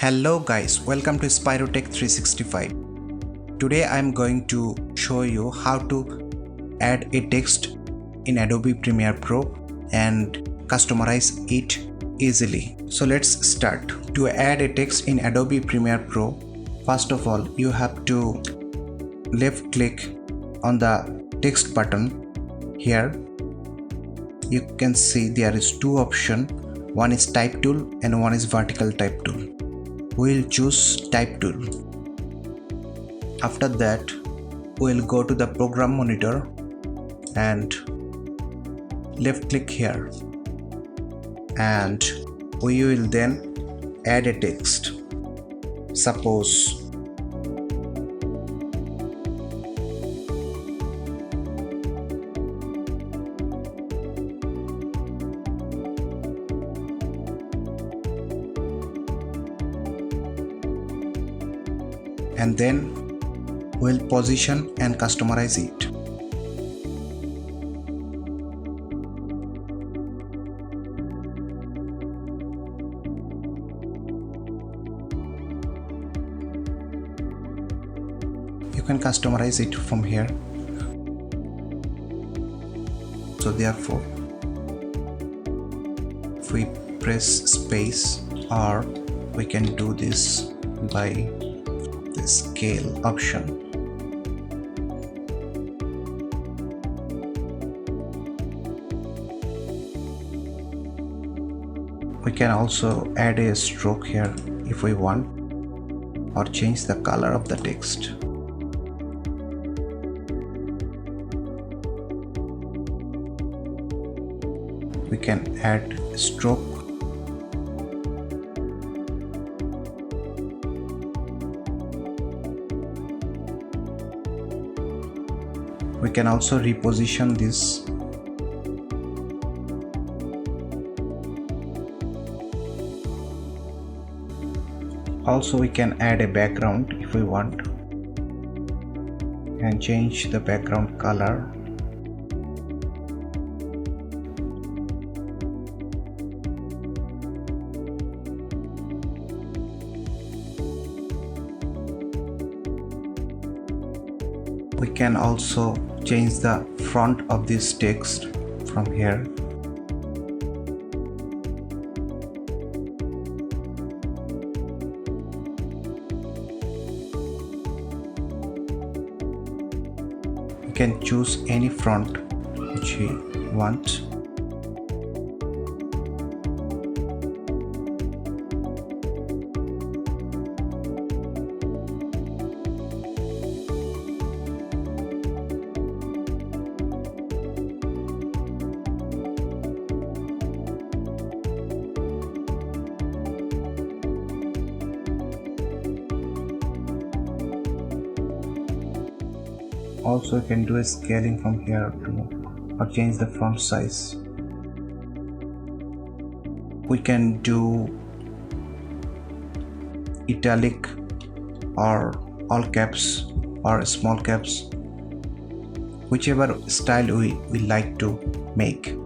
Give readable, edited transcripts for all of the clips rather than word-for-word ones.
Hello guys, welcome to Spirotech 365. Today I am going to show you how to add a text in Adobe Premiere Pro and customize it easily. So let's start. To add a text in Adobe Premiere Pro, first of all you have to left click on the text button here. You can see there is two options. One is type tool and one is vertical type tool. We'll choose type tool. After that we'll go to the program monitor and left click here, and we will then add a text. Suppose and then we'll position and customize it. You can customize it from here. So therefore, if we press space, or we can do this by the scale option. We can also add a stroke here if we want, or change the color of the text. We can add a stroke. We can also reposition this. Also we can add a background if we want, and change the background color. We can also change the font of this text from here. We can choose any font which we want. Also you can do a scaling from here too, or change the font size. We can do italic or all caps or small caps, whichever style we like to make.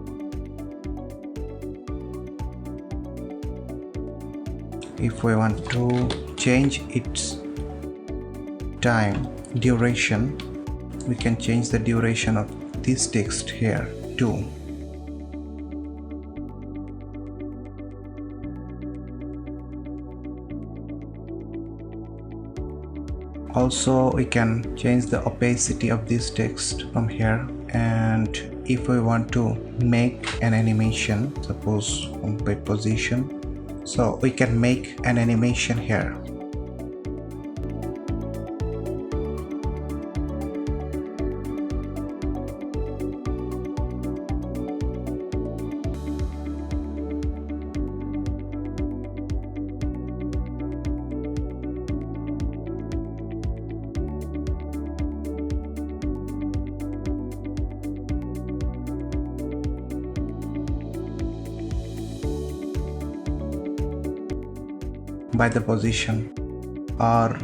If we want to change its time duration, we can change the duration of this text here too. Also we can change the opacity of this text from here, and if we want to make an animation, suppose by position, so we can make an animation here. By the position, or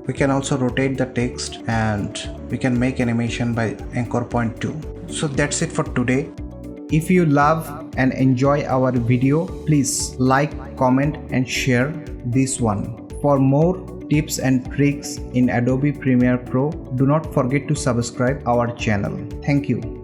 we can also rotate the text, and we can make animation by anchor point too. So that's it for today. If you love and enjoy our video, please like, comment and share this one. For more tips and tricks in Adobe Premiere Pro, do not forget to subscribe our channel. Thank you.